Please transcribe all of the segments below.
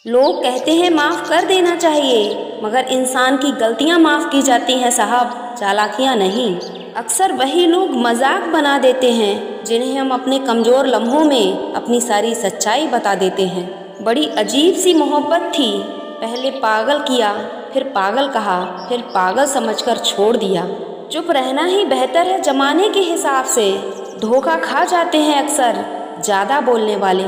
लोग कहते हैं माफ़ कर देना चाहिए, मगर इंसान की गलतियां माफ़ की जाती हैं साहब, चालाकियां नहीं। अक्सर वही लोग मजाक बना देते हैं जिन्हें हम अपने कमज़ोर लम्हों में अपनी सारी सच्चाई बता देते हैं। बड़ी अजीब सी मोहब्बत थी, पहले पागल किया, फिर पागल कहा, फिर पागल समझकर छोड़ दिया। चुप रहना ही बेहतर है जमाने के हिसाब से। धोखा खा जाते हैं अक्सर ज़्यादा बोलने वाले।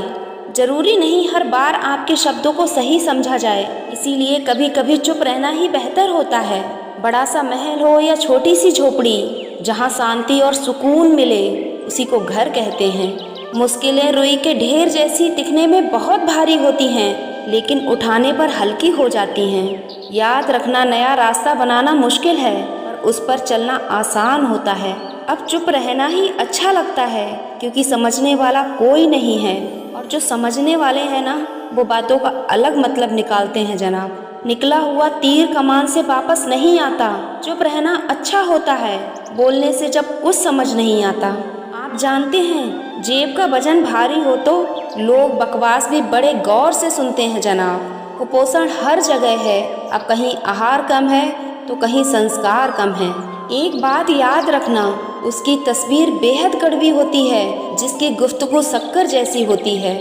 जरूरी नहीं हर बार आपके शब्दों को सही समझा जाए, इसीलिए कभी कभी चुप रहना ही बेहतर होता है। बड़ा सा महल हो या छोटी सी झोपड़ी, जहाँ शांति और सुकून मिले उसी को घर कहते हैं। मुश्किलें रुई के ढेर जैसी दिखने में बहुत भारी होती हैं, लेकिन उठाने पर हल्की हो जाती हैं। याद रखना, नया रास्ता बनाना मुश्किल है पर उस पर चलना आसान होता है। अब चुप रहना ही अच्छा लगता है, क्योंकि समझने वाला कोई नहीं है, और जो समझने वाले हैं ना, वो बातों का अलग मतलब निकालते हैं जनाब। निकला हुआ तीर कमान से वापस नहीं आता। चुप रहना अच्छा होता है, बोलने से जब कुछ समझ नहीं आता। आप जानते हैं, जेब का वजन भारी हो तो लोग बकवास भी बड़े गौर से सुनते हैं जनाब। कुपोषण हर जगह है, अब कहीं आहार कम है तो कहीं संस्कार कम है। एक बात याद रखना, उसकी तस्वीर बेहद कड़वी होती है जिसकी गुफ्तगू शक्कर जैसी होती है।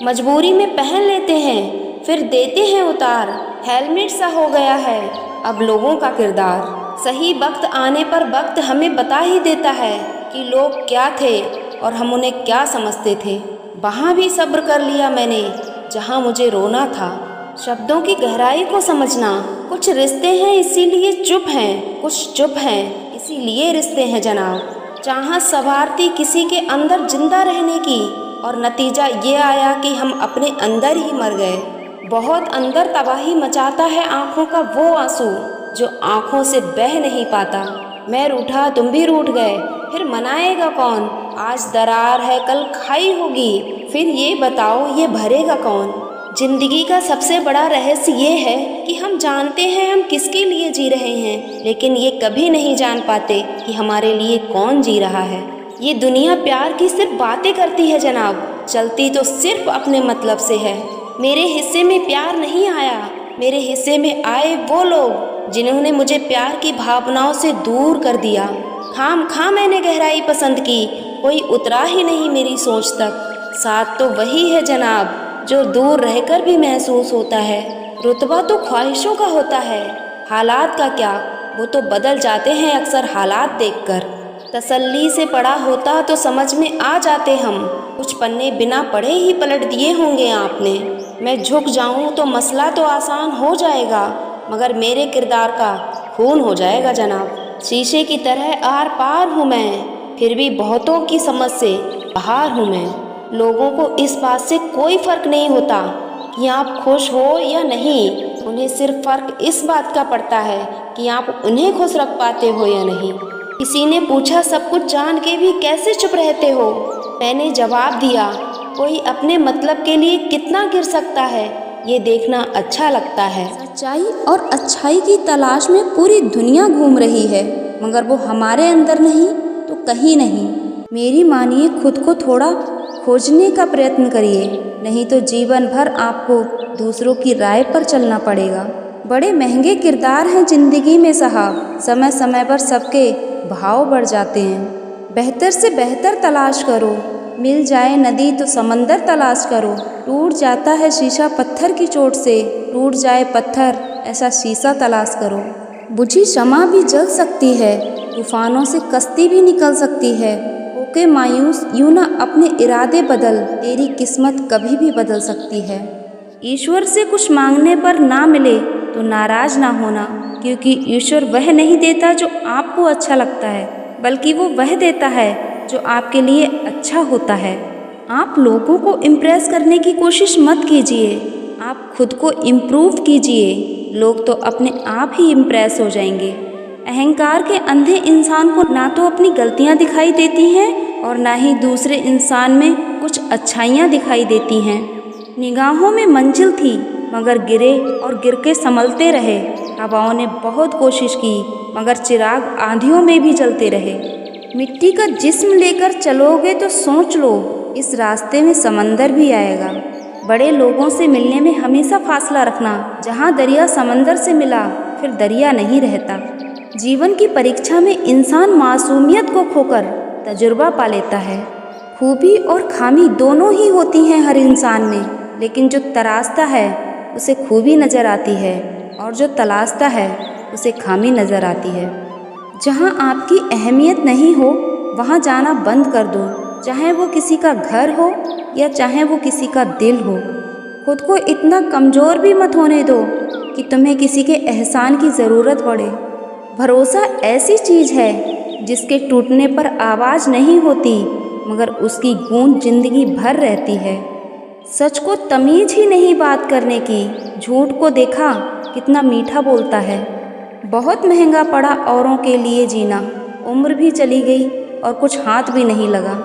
मजबूरी में पहन लेते हैं फिर देते हैं उतार। हेलमेट सा हो गया है अब लोगों का किरदार। सही वक्त आने पर वक्त हमें बता ही देता है कि लोग क्या थे और हम उन्हें क्या समझते थे। वहाँ भी सब्र कर लिया मैंने जहाँ मुझे रोना था। शब्दों की गहराई को समझना, कुछ रिश्ते हैं इसीलिए चुप हैं, कुछ चुप हैं इसीलिए रिश्ते हैं जनाब। चाहत संवारती किसी के अंदर जिंदा रहने की, और नतीजा ये आया कि हम अपने अंदर ही मर गए। बहुत अंदर तबाही मचाता है आँखों का वो आंसू जो आँखों से बह नहीं पाता। मैं रूठा तुम भी रूठ गए, फिर मनाएगा कौन? आज दरार है कल खाई होगी, फिर ये बताओ ये भरेगा कौन? जिंदगी का सबसे बड़ा रहस्य ये है कि हम जानते हैं हम किसके लिए जी रहे हैं, लेकिन ये कभी नहीं जान पाते कि हमारे लिए कौन जी रहा है। ये दुनिया प्यार की सिर्फ बातें करती है जनाब, चलती तो सिर्फ अपने मतलब से है। मेरे हिस्से में प्यार नहीं आया, मेरे हिस्से में आए वो लोग जिन्होंने मुझे प्यार की भावनाओं से दूर कर दिया। खाम खा मैंने गहराई पसंद की, कोई उतरा ही नहीं मेरी सोच तक। साथ तो वही है जनाब जो दूर रहकर भी महसूस होता है। रुतबा तो ख्वाहिशों का होता है, हालात का क्या, वो तो बदल जाते हैं अक्सर हालात देखकर। तसल्ली से पढ़ा होता तो समझ में आ जाते हम, कुछ पन्ने बिना पढ़े ही पलट दिए होंगे आपने। मैं झुक जाऊं तो मसला तो आसान हो जाएगा, मगर मेरे किरदार का खून हो जाएगा जनाब। शीशे की तरह आर पार हूँ मैं, फिर भी बहुतों की समझ से बाहर हूँ मैं। लोगों को इस बात से कोई फर्क नहीं होता कि आप खुश हो या नहीं, उन्हें सिर्फ फर्क इस बात का पड़ता है कि आप उन्हें खुश रख पाते हो या नहीं। किसी ने पूछा सब कुछ जान के भी कैसे चुप रहते हो? मैंने जवाब दिया, कोई अपने मतलब के लिए कितना गिर सकता है ये देखना अच्छा लगता है। सच्चाई और अच्छाई की तलाश में पूरी दुनिया घूम रही है, मगर वो हमारे अंदर नहीं तो कहीं नहीं। मेरी मानिए, खुद को थोड़ा खोजने का प्रयत्न करिए, नहीं तो जीवन भर आपको दूसरों की राय पर चलना पड़ेगा। बड़े महंगे किरदार हैं जिंदगी में साहब, समय समय पर सबके भाव बढ़ जाते हैं। बेहतर से बेहतर तलाश करो, मिल जाए नदी तो समंदर तलाश करो। टूट जाता है शीशा पत्थर की चोट से, टूट जाए पत्थर ऐसा शीशा तलाश करो। बुझी शमा भी जल सकती है, तूफानों से कश्ती भी निकल सकती है। होके मायूस यूं ना अपने इरादे बदल, तेरी किस्मत कभी भी बदल सकती है। ईश्वर से कुछ मांगने पर ना मिले तो नाराज ना होना, क्योंकि ईश्वर वह नहीं देता जो आपको अच्छा लगता है, बल्कि वो वह देता है जो आपके लिए अच्छा होता है। आप लोगों को इम्प्रेस करने की कोशिश मत कीजिए, आप खुद को इम्प्रूव कीजिए, लोग तो अपने आप ही इम्प्रेस हो जाएंगे। अहंकार के अंधे इंसान को ना तो अपनी गलतियां दिखाई देती हैं और ना ही दूसरे इंसान में कुछ अच्छाइयां दिखाई देती हैं। निगाहों में मंजिल थी मगर गिरे और गिर के संभलते रहे। हवाओं ने बहुत कोशिश की मगर चिराग आंधियों में भी जलते रहे। मिट्टी का जिस्म लेकर चलोगे तो सोच लो, इस रास्ते में समंदर भी आएगा। बड़े लोगों से मिलने में हमेशा फासला रखना। जहाँ दरिया समंदर से मिला फिर दरिया नहीं रहता। जीवन की परीक्षा में इंसान मासूमियत को खोकर तजुर्बा पा लेता है। खूबी और खामी दोनों ही होती हैं हर इंसान में, लेकिन जो तराशता है उसे खूबी नज़र आती है और जो तलाशता है उसे खामी नज़र आती है। जहाँ आपकी अहमियत नहीं हो वहाँ जाना बंद कर दो, चाहे वो किसी का घर हो या चाहे वो किसी का दिल हो। खुद को इतना कमज़ोर भी मत होने दो कि तुम्हें किसी के एहसान की ज़रूरत पड़े। भरोसा ऐसी चीज़ है जिसके टूटने पर आवाज़ नहीं होती, मगर उसकी गूंज जिंदगी भर रहती है। सच को तमीज़ ही नहीं बात करने की, झूठ को देखा कितना मीठा बोलता है। बहुत महंगा पड़ा औरों के लिए जीना, उम्र भी चली गई और कुछ हाथ भी नहीं लगा।